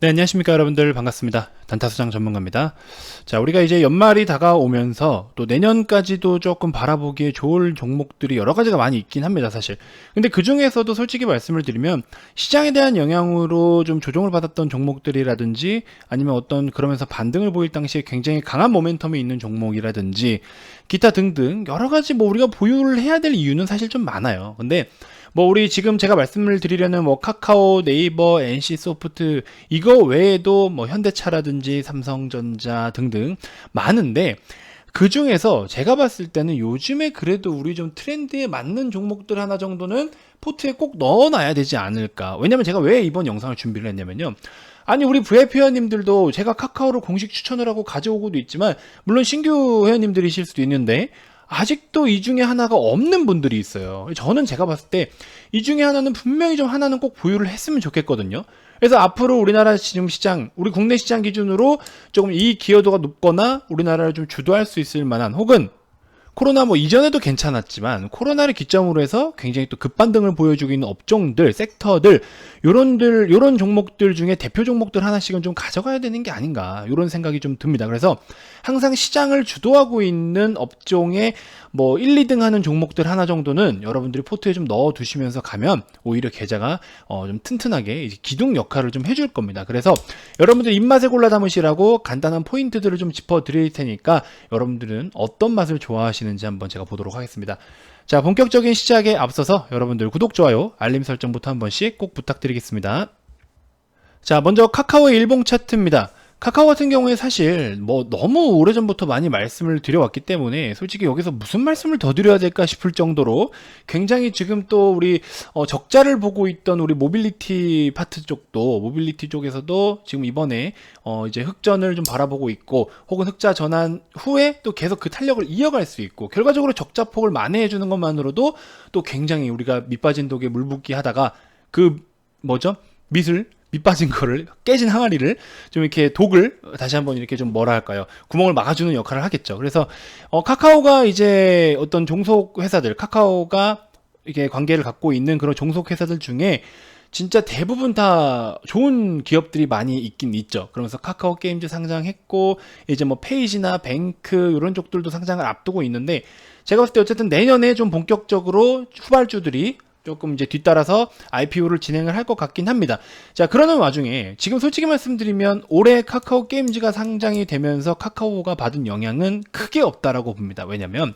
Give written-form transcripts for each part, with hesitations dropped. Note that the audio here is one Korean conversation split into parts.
네, 안녕하십니까 여러분들, 반갑습니다. 단타수장 전문가입니다. 자, 우리가 이제 연말이 다가오면서 또 내년까지도 조금 바라보기에 좋을 종목들이 여러 가지가 많이 있긴 합니다, 사실. 근데 그 중에서도 솔직히 말씀을 드리면 시장에 대한 영향으로 좀 조정을 받았던 종목들이라든지 아니면 어떤 그러면서 반등을 보일 당시에 굉장히 강한 모멘텀이 있는 종목이라든지 기타 등등 여러 가지 뭐 우리가 보유를 해야 될 이유는 사실 좀 많아요. 근데 뭐 우리 지금 제가 말씀을 드리려는 뭐 카카오, 네이버, NC소프트 이거 외에도 뭐 현대차라든지 삼성전자 등등 많은데 그 중에서 제가 봤을 때는 요즘에 그래도 우리 좀 트렌드에 맞는 종목들 하나 정도는 포트에 꼭 넣어놔야 되지 않을까. 왜냐면 제가 왜 이번 영상을 준비를 했냐면요. 아니 우리 VIP 회원님들도 제가 카카오를 공식 추천을 하고 가져오고도 있지만 물론 신규 회원님들이실 수도 있는데 아직도 이 중에 하나가 없는 분들이 있어요. 저는 제가 봤을 때 이 중에 하나는 분명히 좀 하나는 꼭 보유를 했으면 좋겠거든요. 그래서 앞으로 우리나라 지금 시장, 우리 국내 시장 기준으로 조금 이 기여도가 높거나 우리나라를 좀 주도할 수 있을 만한 혹은 코로나 뭐 이전에도 괜찮았지만 코로나를 기점으로 해서 굉장히 또 급반등을 보여주고 있는 업종들, 섹터들 요런 종목들 중에 대표 종목들 하나씩은 좀 가져가야 되는 게 아닌가 요런 생각이 좀 듭니다. 그래서 항상 시장을 주도하고 있는 업종에 뭐 1, 2등 하는 종목들 하나 정도는 여러분들이 포트에 좀 넣어 두시면서 가면 오히려 계좌가 좀 튼튼하게 이제 기둥 역할을 좀 해줄 겁니다. 그래서 여러분들 입맛에 골라 담으시라고 간단한 포인트들을 좀 짚어 드릴 테니까 여러분들은 어떤 맛을 좋아하시는지 한번 제가 보도록 하겠습니다. 자, 본격적인 시작에 앞서서 여러분들 구독, 좋아요, 알림 설정부터 한 번씩 꼭 부탁드리겠습니다. 자, 먼저 카카오의 일봉 차트입니다. 카카오 같은 경우에 사실 뭐 너무 오래전부터 많이 말씀을 드려왔기 때문에 솔직히 여기서 무슨 말씀을 더 드려야 될까 싶을 정도로 굉장히 지금 또 우리 적자를 보고 있던 우리 모빌리티 파트 쪽도 모빌리티 쪽에서도 지금 이번에 이제 흑전을 좀 바라보고 있고 혹은 흑자 전환 후에 또 계속 그 탄력을 이어갈 수 있고 결과적으로 적자폭을 만회해 주는 것만으로도 또 굉장히 우리가 밑빠진 독에 물 붓기 하다가 그 뭐죠? 밑 빠진 거를 깨진 항아리를 좀 이렇게 독을 다시 한번 이렇게 좀 뭐라 할까요? 구멍을 막아주는 역할을 하겠죠. 그래서 카카오가 이제 어떤 종속 회사들, 카카오가 이게 관계를 갖고 있는 그런 종속 회사들 중에 진짜 대부분 다 좋은 기업들이 많이 있긴 있죠. 그러면서 카카오 게임즈 상장했고 이제 뭐 페이지나 뱅크 이런 쪽들도 상장을 앞두고 있는데 제가 봤을 때 어쨌든 내년에 좀 본격적으로 후발주들이 조금 이제 뒤따라서 IPO를 진행을 할 것 같긴 합니다. 자, 그러는 와중에 지금 솔직히 말씀드리면 올해 카카오 게임즈가 상장이 되면서 카카오가 받은 영향은 크게 없다라고 봅니다. 왜냐면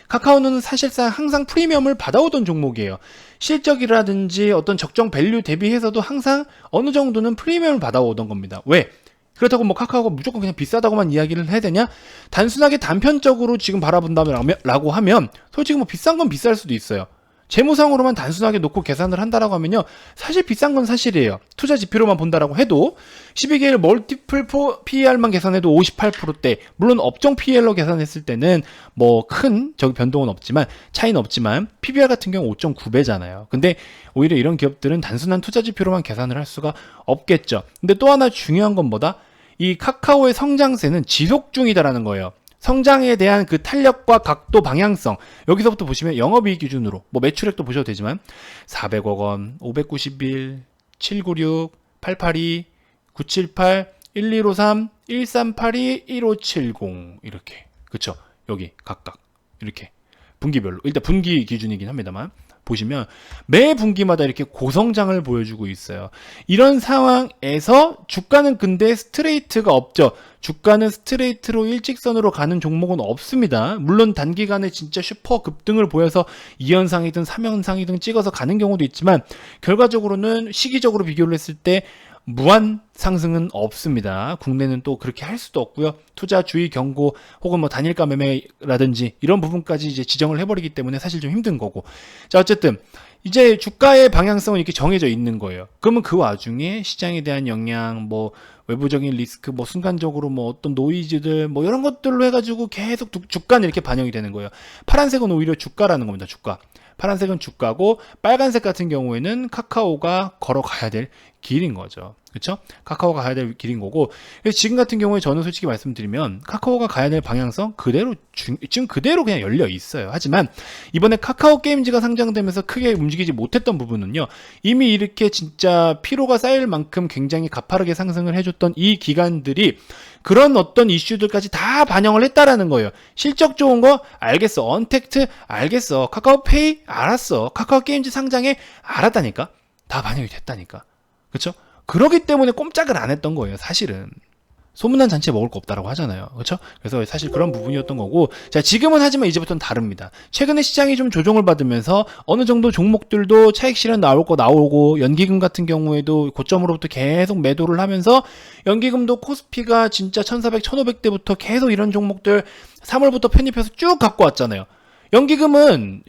카카오는 사실상 항상 프리미엄을 받아오던 종목이에요. 실적이라든지 어떤 적정 밸류 대비해서도 항상 어느 정도는 프리미엄을 받아오던 겁니다. 왜? 그렇다고 뭐 카카오가 무조건 그냥 비싸다고만 이야기를 해야 되냐? 단순하게 단편적으로 지금 바라본다라고 하면 솔직히 뭐 비싼 건 비쌀 수도 있어요. 재무상으로만 단순하게 놓고 계산을 한다라고 하면요. 사실 비싼 건 사실이에요. 투자 지표로만 본다라고 해도 12개월 멀티플 PER만 계산해도 58%대. 물론 업종 PER로 계산했을 때는 뭐 큰 변동은 없지만 차이는 없지만 PBR 같은 경우 5.9배잖아요. 근데 오히려 이런 기업들은 단순한 투자 지표로만 계산을 할 수가 없겠죠. 근데 또 하나 중요한 건 뭐다? 이 카카오의 성장세는 지속 중이다라는 거예요. 성장에 대한 그 탄력과 각도 방향성 여기서부터 보시면 영업이익 기준으로 뭐 매출액도 보셔도 되지만 400억 원, 591, 796, 882, 978, 1253, 1382, 1570 이렇게 그쵸? 여기 각각 이렇게 분기별로 일단 분기 기준이긴 합니다만 보시면 매 분기마다 이렇게 고성장을 보여주고 있어요. 이런 상황에서 주가는 근데 스트레이트가 없죠. 주가는 스트레이트로 일직선으로 가는 종목은 없습니다. 물론 단기간에 진짜 슈퍼 급등을 보여서 2연상이든 3연상이든 찍어서 가는 경우도 있지만 결과적으로는 시기적으로 비교를 했을 때 무한 상승은 없습니다. 국내는 또 그렇게 할 수도 없고요. 투자 주의 경고 혹은 뭐 단일가 매매라든지 이런 부분까지 이제 지정을 해버리기 때문에 사실 좀 힘든 거고. 자, 어쨌든 이제 주가의 방향성은 이렇게 정해져 있는 거예요. 그러면 그 와중에 시장에 대한 영향, 뭐 외부적인 리스크, 뭐 순간적으로 뭐 어떤 노이즈들, 뭐 이런 것들로 해가지고 계속 주가는 이렇게 반영이 되는 거예요. 파란색은 오히려 주가라는 겁니다. 주가. 파란색은 주가고 빨간색 같은 경우에는 카카오가 걸어가야 될 길인 거죠. 그렇죠? 카카오가 가야 될 길인 거고, 그래서 지금 같은 경우에 저는 솔직히 말씀드리면 카카오가 가야 될 방향성 그대로 지금 그대로 그냥 열려 있어요. 하지만 이번에 카카오 게임즈가 상장되면서 크게 움직이지 못했던 부분은요, 이미 이렇게 진짜 피로가 쌓일 만큼 굉장히 가파르게 상승을 해줬던 이 기관들이 그런 어떤 이슈들까지 다 반영을 했다라는 거예요. 실적 좋은 거 알겠어, 언택트 알겠어, 카카오페이 알았어, 카카오 게임즈 상장에 알았다니까, 다 반영이 됐다니까. 그렇죠? 그러기 때문에 꼼짝을 안 했던 거예요. 사실은 소문난 잔치에 먹을 거 없다라고 하잖아요. 그렇죠? 그래서 사실 그런 부분이었던 거고, 자, 지금은 하지만 이제부터는 다릅니다. 최근에 시장이 좀 조정을 받으면서 어느 정도 종목들도 차익 실현 나올 거 나오고, 연기금 같은 경우에도 고점으로부터 계속 매도를 하면서 연기금도 코스피가 진짜 1400, 1500대부터 계속 이런 종목들 3월부터 편입해서 쭉 갖고 왔잖아요. 연기금은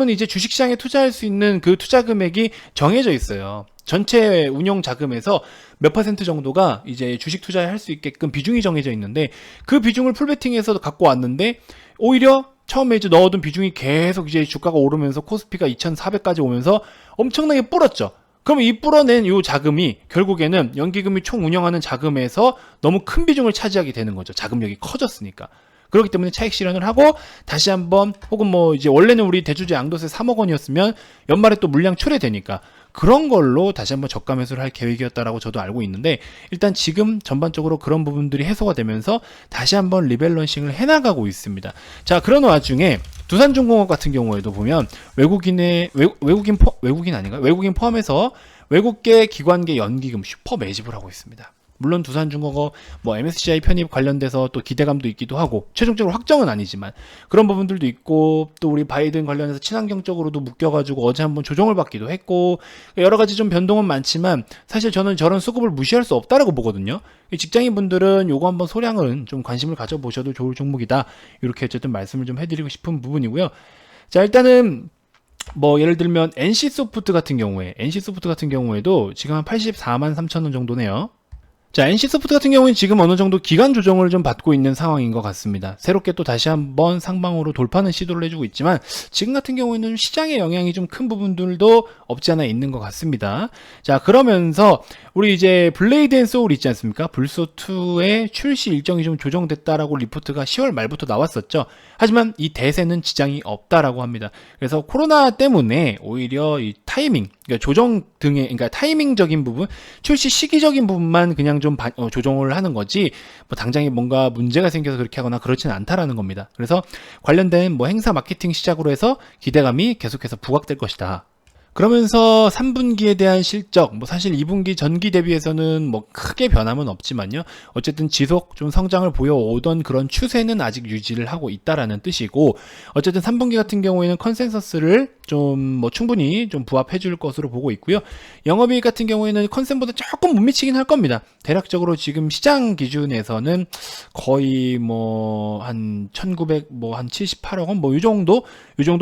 이제 주식시장에 투자할 수 있는 그 투자 금액이 정해져 있어요. 전체 운용 자금에서 몇 퍼센트 정도가 이제 주식 투자에 할 수 있게끔 비중이 정해져 있는데, 그 비중을 풀베팅해서 갖고 왔는데, 오히려 처음에 이제 넣어둔 비중이 계속 이제 주가가 오르면서 코스피가 2400까지 오면서 엄청나게 불었죠. 그럼 이 불어낸 이 자금이 결국에는 연기금이 총 운영하는 자금에서 너무 큰 비중을 차지하게 되는 거죠. 자금력이 커졌으니까. 그렇기 때문에 차익 실현을 하고 다시 한번, 혹은 뭐 이제 원래는 우리 대주주 양도세 3억 원이었으면 연말에 또 물량 출회되니까 그런 걸로 다시 한번 저가 매수를 할 계획이었다라고 저도 알고 있는데, 일단 지금 전반적으로 그런 부분들이 해소가 되면서 다시 한번 리밸런싱을 해나가고 있습니다. 자, 그런 와중에 두산중공업 같은 경우에도 보면 외국인 포함해서 외국계 기관계 연기금 슈퍼 매집을 하고 있습니다. 물론 두산중공업 뭐 MSCI 편입 관련돼서 또 기대감도 있기도 하고, 최종적으로 확정은 아니지만 그런 부분들도 있고, 또 우리 바이든 관련해서 친환경 쪽으로도 묶여가지고 어제 한번 조정을 받기도 했고, 여러 가지 좀 변동은 많지만 사실 저는 저런 수급을 무시할 수 없다라고 보거든요. 직장인분들은 요거 한번 소량은 좀 관심을 가져보셔도 좋을 종목이다, 이렇게 어쨌든 말씀을 좀 해드리고 싶은 부분이고요. 자, 일단은 뭐 예를 들면 NC소프트 같은 경우에도 지금 한 84만 3천 원 정도네요. 자, NC소프트 같은 경우는 지금 어느 정도 기간 조정을 좀 받고 있는 상황인 것 같습니다. 새롭게 또 다시 한번 상방으로 돌파는 시도를 해주고 있지만, 지금 같은 경우에는 시장의 영향이 좀 큰 부분들도 없지 않아 있는 것 같습니다. 자, 그러면서 우리 이제 블레이드 앤 소울 있지 않습니까? 불소2의 출시 일정이 좀 조정됐다라고 리포트가 10월 말부터 나왔었죠. 하지만 이 대세는 지장이 없다라고 합니다. 그래서 코로나 때문에 오히려 이 타이밍, 그러니까 조정 등의, 그러니까 타이밍적인 부분, 출시 시기적인 부분만 그냥 좀 조정을 하는 거지, 뭐 당장에 뭔가 문제가 생겨서 그렇게 하거나 그렇지는 않다라는 겁니다. 그래서 관련된 뭐 행사 마케팅 시작으로 해서 기대감이 계속해서 부각될 것이다. 그러면서 3분기에 대한 실적, 뭐 사실 2분기 전기 대비해서는 뭐 크게 변함은 없지만요, 어쨌든 지속 좀 성장을 보여오던 그런 추세는 아직 유지를 하고 있다라는 뜻이고, 어쨌든 3분기 같은 경우에는 컨센서스를 좀 뭐 충분히 좀 부합해 줄 것으로 보고 있고요. 영업이익 같은 경우에는 컨센보다 조금 못 미치긴 할 겁니다. 대략적으로 지금 시장 기준에서는 거의 뭐 한 1900, 뭐 한 78억 원, 뭐 이 정도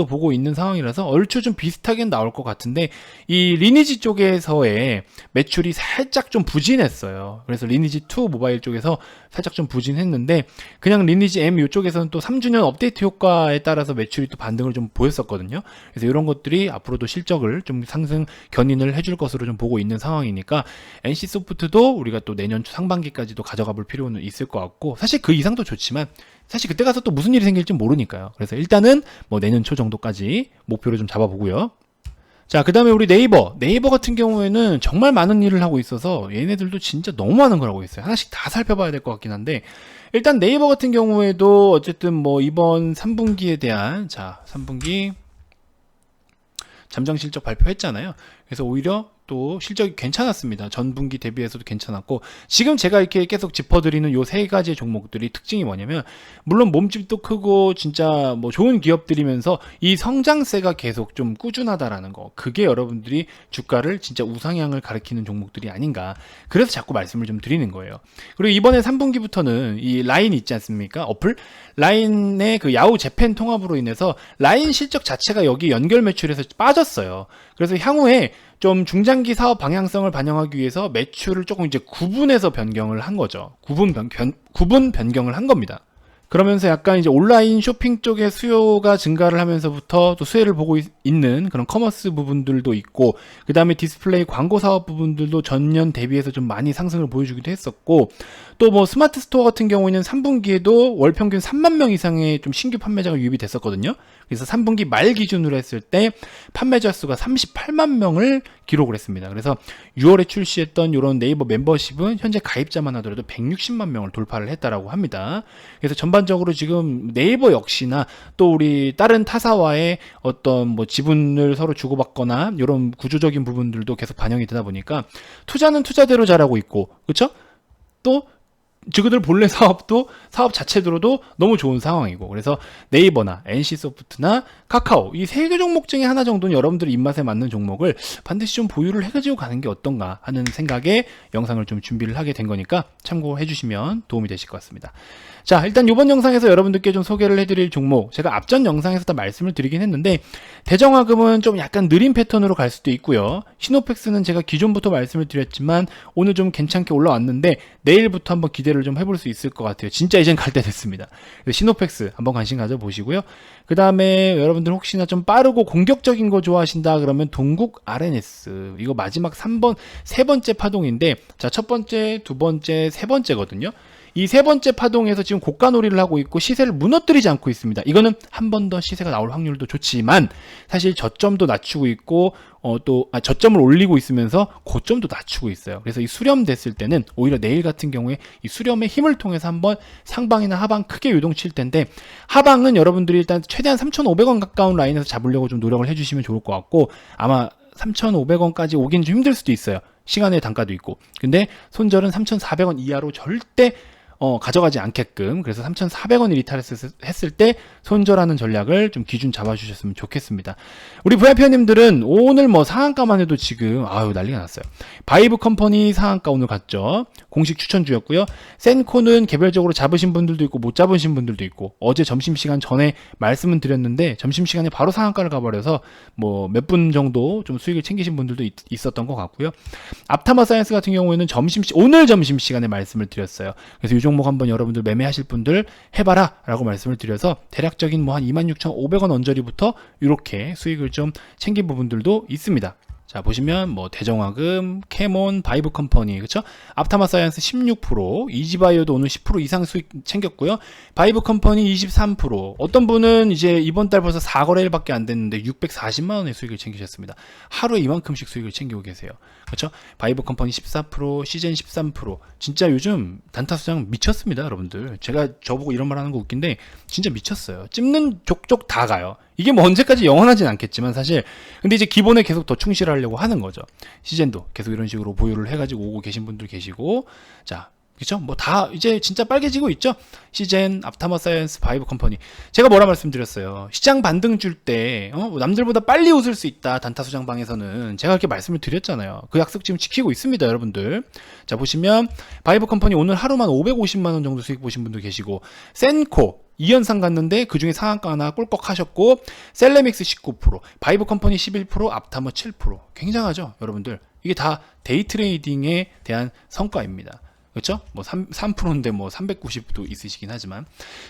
보고 있는 상황이라서 얼추 좀 비슷하게 나올 것 같은데, 이 리니지 쪽에서의 매출이 살짝 좀 부진했어요. 그래서 리니지 2 모바일 쪽에서 살짝 좀 부진했는데, 그냥 리니지 M 이쪽에서는 또 3주년 업데이트 효과에 따라서 매출이 또 반등을 좀 보였었거든요. 그래서 이런 것들이 앞으로도 실적을 좀 상승 견인을 해줄 것으로 좀 보고 있는 상황이니까, NC소프트도 우리가 또 내년 상반기까지도 가져가 볼 필요는 있을 것 같고, 사실 그 이상도 좋지만 사실 그때 가서 또 무슨 일이 생길지 모르니까요. 그래서 일단은 뭐 내년 초 정도까지 목표를 좀 잡아보고요. 자, 그 다음에 우리 네이버 같은 경우에는 정말 많은 일을 하고 있어서 얘네들도 진짜 너무 많은 걸 하고 있어요. 하나씩 다 살펴봐야 될 것 같긴 한데, 일단 네이버 같은 경우에도 어쨌든 뭐 이번 3분기에 대한, 자, 3분기 잠정 실적 발표했잖아요. 그래서 오히려 또 실적이 괜찮았습니다. 전분기 대비해서도 괜찮았고, 지금 제가 이렇게 계속 짚어드리는 요 세 가지의 종목들이 특징이 뭐냐면, 물론 몸집도 크고 진짜 뭐 좋은 기업들이면서 이 성장세가 계속 좀 꾸준하다라는 거, 그게 여러분들이 주가를 진짜 우상향을 가리키는 종목들이 아닌가, 그래서 자꾸 말씀을 좀 드리는 거예요. 그리고 이번에 3분기부터는 이 라인 있지 않습니까? 어플 라인의 그 야후 재팬 통합으로 인해서 라인 실적 자체가 여기 연결 매출에서 빠졌어요. 그래서 향후에 좀 중장기 사업 방향성을 반영하기 위해서 매출을 조금 이제 구분해서 변경을 한 거죠. 구분 변경을 한 겁니다. 그러면서 약간 이제 온라인 쇼핑 쪽의 수요가 증가를 하면서부터 또 수혜를 보고 있는 그런 커머스 부분들도 있고, 그 다음에 디스플레이 광고 사업 부분들도 전년 대비해서 좀 많이 상승을 보여주기도 했었고, 또 뭐 스마트 스토어 같은 경우에는 3분기에도 월 평균 3만 명 이상의 좀 신규 판매자가 유입이 됐었거든요. 그래서 3분기 말 기준으로 했을 때 판매자 수가 38만 명을 기록을 했습니다. 그래서 6월에 출시했던 이런 네이버 멤버십은 현재 가입자만 하더라도 160만 명을 돌파를 했다라고 합니다. 그래서 전반적으로 지금 네이버 역시나 또 우리 다른 타사와의 어떤 뭐 지분을 서로 주고받거나 이런 구조적인 부분들도 계속 반영이 되다 보니까 투자는 투자대로 잘하고 있고, 그렇죠? 또 그들 본래 사업도 사업 자체로도 너무 좋은 상황이고, 그래서 네이버나 NC소프트나 카카오 이 세 개 종목 중에 하나 정도는 여러분들 입맛에 맞는 종목을 반드시 좀 보유를 해가지고 가는 게 어떤가 하는 생각에 영상을 좀 준비를 하게 된 거니까 참고해 주시면 도움이 되실 것 같습니다. 자, 일단 이번 영상에서 여러분들께 좀 소개를 해드릴 종목, 제가 앞전 영상에서 다 말씀을 드리긴 했는데 대정화금은 좀 약간 느린 패턴으로 갈 수도 있고요. 시노펙스는 제가 기존부터 말씀을 드렸지만 오늘 좀 괜찮게 올라왔는데 내일부터 한번 기대를 좀 해볼 수 있을 것 같아요. 진짜 이젠 갈 때 됐습니다. 시노펙스 한번 관심 가져보시고요. 그 다음에 여러분들 혹시나 좀 빠르고 공격적인 거 좋아하신다 그러면 동국 RNS, 이거 마지막 3번 세 번째 파동인데, 자, 첫 번째, 두 번째, 세 번째거든요. 이 세 번째 파동에서 지금 고가놀이를 하고 있고 시세를 무너뜨리지 않고 있습니다. 이거는 한 번 더 시세가 나올 확률도 좋지만 사실 저점도 낮추고 있고 저점을 올리고 있으면서 고점도 낮추고 있어요. 그래서 이 수렴됐을 때는 오히려 내일 같은 경우에 이 수렴의 힘을 통해서 한번 상방이나 하방 크게 유동칠 텐데, 하방은 여러분들이 일단 최대한 3,500원 가까운 라인에서 잡으려고 좀 노력을 해주시면 좋을 것 같고, 아마 3,500원까지 오긴 좀 힘들 수도 있어요. 시간의 단가도 있고. 근데 손절은 3,400원 이하로 절대 가져가지 않게끔, 그래서 3,400원을 이탈했을 때 손절하는 전략을 좀 기준 잡아주셨으면 좋겠습니다. 우리 VIP님들은 오늘 뭐 상한가만 해도 지금 난리가 났어요. 바이브 컴퍼니 상한가 오늘 갔죠. 공식 추천주였고요. 센코는 개별적으로 잡으신 분들도 있고 못 잡으신 분들도 있고, 어제 점심시간 전에 말씀은 드렸는데 점심시간에 바로 상한가를 가버려서 뭐 몇 분 정도 좀 수익을 챙기신 분들도 있었던 것 같고요. 앞타마 사이언스 같은 경우에는 오늘 점심시간에 말씀을 드렸어요. 그래서 이 종목 한번 여러분들 매매하실 분들 해봐라 라고 말씀을 드려서 대략적인 뭐 한 26,500원 언저리부터 이렇게 수익을 좀 챙긴 부분들도 있습니다. 자, 보시면 뭐 대정화금, 캐몬, 바이브 컴퍼니, 그쵸? 앞타마 사이언스 16%, 이지바이오도 오늘 10% 이상 수익 챙겼고요. 바이브 컴퍼니 23%. 어떤 분은 이제 이번 달 벌써 4거래일밖에 안 됐는데 640만 원의 수익을 챙기셨습니다. 하루에 이만큼씩 수익을 챙기고 계세요. 그렇죠? 바이브 컴퍼니 14%, 시젠 13%. 진짜 요즘 단타 수장 미쳤습니다, 여러분들. 제가 저보고 이런 말 하는 거 웃긴데 진짜 미쳤어요. 찝는 족족 다 가요. 이게 뭐 언제까지 영원하진 않겠지만 사실, 근데 이제 기본에 계속 더 충실하려고 하는 거죠. 시젠도 계속 이런 식으로 보유를 해가지고 오고 계신 분들 계시고, 자, 그쵸? 뭐 다 이제 진짜 빨개지고 있죠? 시젠, 앞타마 사이언스, 바이브 컴퍼니. 제가 뭐라 말씀드렸어요. 시장 반등 줄 때, 남들보다 빨리 웃을 수 있다. 단타 수장방에서는. 제가 그렇게 말씀을 드렸잖아요. 그 약속 지금 지키고 있습니다, 여러분들. 자, 보시면, 바이브 컴퍼니 오늘 하루만 550만원 정도 수익 보신 분도 계시고, 센코, 2연상 갔는데 그 중에 상한가 하나 꿀꺽 하셨고, 셀레믹스 19%, 바이브 컴퍼니 11%, 앞타머 7%. 굉장하죠, 여러분들. 이게 다 데이 트레이딩에 대한 성과입니다. 그렇죠? 뭐 3%인데 뭐 390도 있으시긴 하지만.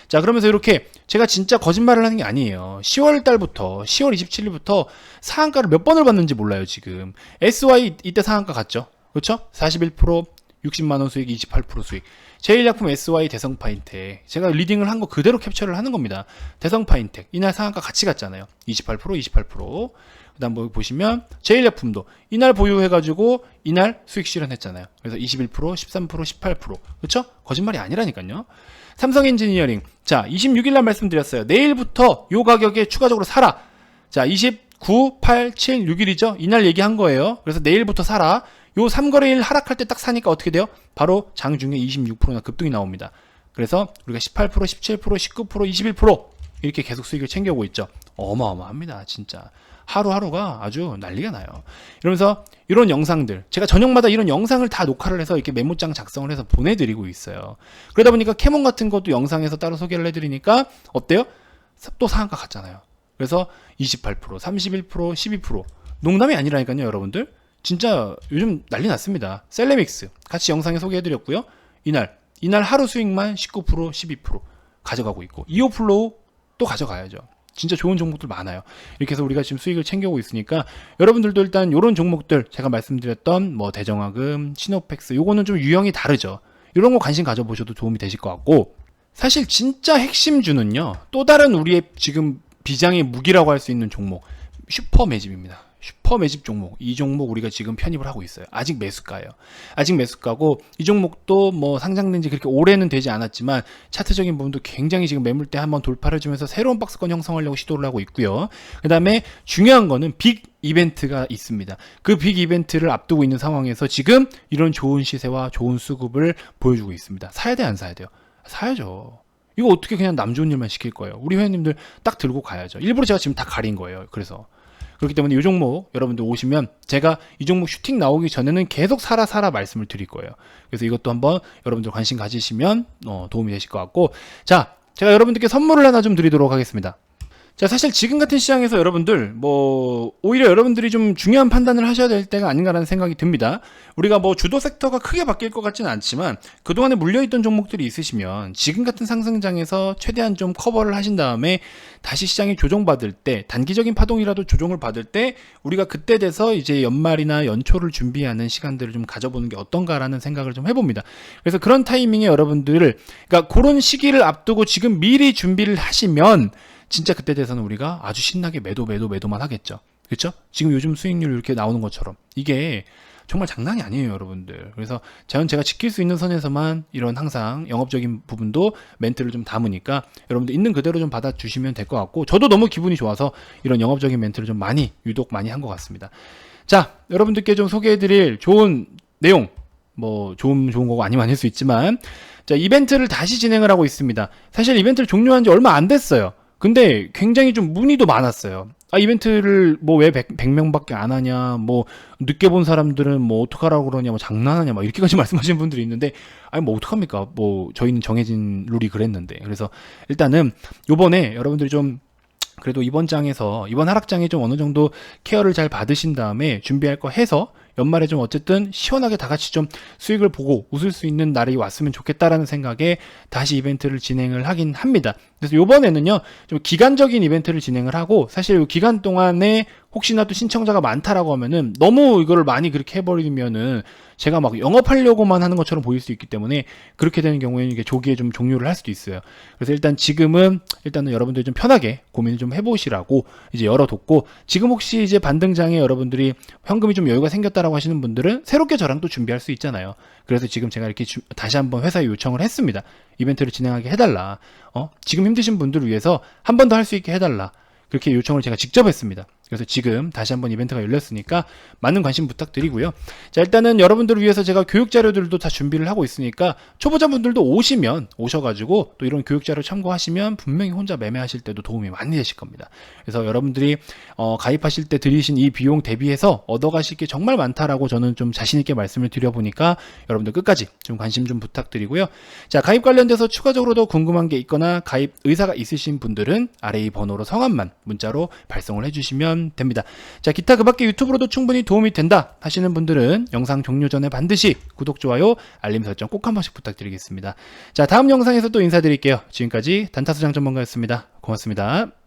자, 그러면서 이렇게 제가 진짜 거짓말을 하는 게 아니에요. 10월 달부터 10월 27일부터 상한가를 몇 번을 받는지 몰라요, 지금. SY 이때 상한가 갔죠. 그렇죠? 41%, 60만 원 수익, 28% 수익. 제일약품 SY 대성파인텍. 제가 리딩을 한 거 그대로 캡처를 하는 겁니다. 대성파인텍. 이날 상한가 같이 갔잖아요. 28%, 28%. 그 다음 보시면 제일약품도 이날 보유해가지고 이날 수익 실현했잖아요. 그래서 21%, 13%, 18%. 그쵸? 거짓말이 아니라니까요. 삼성엔지니어링. 자, 26일날 말씀드렸어요. 내일부터 요 가격에 추가적으로 사라. 자, 29, 8, 7, 6일이죠. 이날 얘기한 거예요. 그래서 내일부터 사라. 요 3거래일 하락할 때 딱 사니까 어떻게 돼요? 바로 장중에 26%나 급등이 나옵니다. 그래서 우리가 18%, 17%, 19%, 21% 이렇게 계속 수익을 챙겨오고 있죠. 어마어마합니다, 진짜. 하루하루가 아주 난리가 나요. 이러면서 이런 영상들, 제가 저녁마다 이런 영상을 다 녹화를 해서 이렇게 메모장 작성을 해서 보내드리고 있어요. 그러다 보니까 캐몬 같은 것도 영상에서 따로 소개를 해드리니까 어때요? 또 상한가 갔잖아요. 그래서 28%, 31%, 12%. 농담이 아니라니까요, 여러분들. 진짜 요즘 난리 났습니다. 셀레믹스 같이 영상에 소개해드렸고요. 이날 하루 수익만 19%, 12%. 가져가고 있고, 이오플로우 또 가져가야죠. 진짜 좋은 종목들 많아요. 이렇게 해서 우리가 지금 수익을 챙겨오고 있으니까 여러분들도 일단 이런 종목들, 제가 말씀드렸던 뭐 대정화금, 시노펙스, 요거는 좀 유형이 다르죠. 이런 거 관심 가져보셔도 도움이 되실 것 같고, 사실 진짜 핵심주는요, 또 다른 우리의 지금 비장의 무기라고 할 수 있는 종목, 슈퍼 매집입니다. 슈퍼 매집 종목, 이 종목 우리가 지금 편입을 하고 있어요. 아직 매수가예요. 아직 매수가고, 이 종목도 뭐 상장된 지 그렇게 오래는 되지 않았지만 차트적인 부분도 굉장히 지금 매물대 한번 돌파를 주면서 새로운 박스권 형성하려고 시도를 하고 있고요. 그 다음에 중요한 거는 빅 이벤트가 있습니다. 그 빅 이벤트를 앞두고 있는 상황에서 지금 이런 좋은 시세와 좋은 수급을 보여주고 있습니다. 사야 돼, 안 사야 돼요? 사야죠. 이거 어떻게 그냥 남 좋은 일만 시킬 거예요? 우리 회원님들 딱 들고 가야죠. 일부러 제가 지금 다 가린 거예요. 그래서 그렇기 때문에 이 종목 여러분들 오시면 제가 이 종목 슈팅 나오기 전에는 계속 사라 말씀을 드릴 거예요. 그래서 이것도 한번 여러분들 관심 가지시면 도움이 되실 것 같고, 자, 제가 여러분들께 선물을 하나 좀 드리도록 하겠습니다. 자, 사실 지금 같은 시장에서 여러분들 뭐 오히려 여러분들이 좀 중요한 판단을 하셔야 될 때가 아닌가라는 생각이 듭니다. 우리가 뭐 주도 섹터가 크게 바뀔 것 같지는 않지만 그동안에 물려있던 종목들이 있으시면 지금 같은 상승장에서 최대한 좀 커버를 하신 다음에 다시 시장이 조정받을 때, 단기적인 파동이라도 조정을 받을 때 우리가 그때 돼서 이제 연말이나 연초를 준비하는 시간들을 좀 가져보는 게 어떤가라는 생각을 좀 해봅니다. 그래서 그런 타이밍에 여러분들을, 그러니까 그런 시기를 앞두고 지금 미리 준비를 하시면 진짜 그때 돼서는 우리가 아주 신나게 매도만 하겠죠. 그렇죠? 지금 요즘 수익률 이렇게 나오는 것처럼 이게 정말 장난이 아니에요, 여러분들. 그래서 제가 지킬 수 있는 선에서만 이런 항상 영업적인 부분도 멘트를 좀 담으니까 여러분들 있는 그대로 좀 받아주시면 될 것 같고, 저도 너무 기분이 좋아서 이런 영업적인 멘트를 좀 유독 많이 한 것 같습니다. 자, 여러분들께 좀 소개해드릴 좋은 내용, 뭐 좋은 거고 아니면 아닐 수 있지만, 자, 이벤트를 다시 진행을 하고 있습니다. 사실 이벤트를 종료한 지 얼마 안 됐어요. 근데 굉장히 좀 문의도 많았어요. 아, 이벤트를 뭐 왜 100명밖에 안 하냐, 뭐 늦게 본 사람들은 뭐 어떡하라고 그러냐, 뭐 장난하냐, 막 이렇게까지 말씀하시는 분들이 있는데, 아니 뭐 어떡합니까? 뭐 저희는 정해진 룰이 그랬는데. 그래서 일단은 요번에 여러분들이 좀 그래도 이번 하락장에 좀 어느 정도 케어를 잘 받으신 다음에 준비할 거 해서 연말에 좀 어쨌든 시원하게 다 같이 좀 수익을 보고 웃을 수 있는 날이 왔으면 좋겠다라는 생각에 다시 이벤트를 진행을 하긴 합니다. 그래서 요번에는요, 좀 기간적인 이벤트를 진행을 하고, 사실 이 기간 동안에 혹시나 또 신청자가 많다라고 하면은 너무 이거를 많이 그렇게 해버리면은 제가 막 영업하려고만 하는 것처럼 보일 수 있기 때문에 그렇게 되는 경우에는 이게 조기에 좀 종료를 할 수도 있어요. 그래서 일단은 여러분들이 좀 편하게 고민을 좀 해보시라고 이제 열어뒀고, 지금 혹시 이제 반등장에 여러분들이 현금이 좀 여유가 생겼다라고 하시는 분들은 새롭게 저랑 또 준비할 수 있잖아요. 그래서 지금 제가 이렇게 다시 한번 회사에 요청을 했습니다. 이벤트를 진행하게 해달라. 지금 힘드신 분들을 위해서 한 번 더 할 수 있게 해달라. 그렇게 요청을 제가 직접 했습니다. 그래서 지금 다시 한번 이벤트가 열렸으니까 많은 관심 부탁드리고요. 자, 일단은 여러분들을 위해서 제가 교육 자료들도 다 준비를 하고 있으니까 초보자분들도 오셔가지고 또 이런 교육 자료 참고하시면 분명히 혼자 매매하실 때도 도움이 많이 되실 겁니다. 그래서 여러분들이 가입하실 때 들이신 이 비용 대비해서 얻어가실 게 정말 많다라고 저는 좀 자신 있게 말씀을 드려보니까 여러분들 끝까지 좀 관심 좀 부탁드리고요. 자, 가입 관련돼서 추가적으로 더 궁금한 게 있거나 가입 의사가 있으신 분들은 아래 이 번호로 성함만 문자로 발송을 해주시면 됩니다. 자, 기타 그 밖에 유튜브로도 충분히 도움이 된다 하시는 분들은 영상 종료 전에 반드시 구독, 좋아요, 알림 설정 꼭 한 번씩 부탁드리겠습니다. 자, 다음 영상에서 또 인사드릴게요. 지금까지 단타수장 전문가였습니다. 고맙습니다.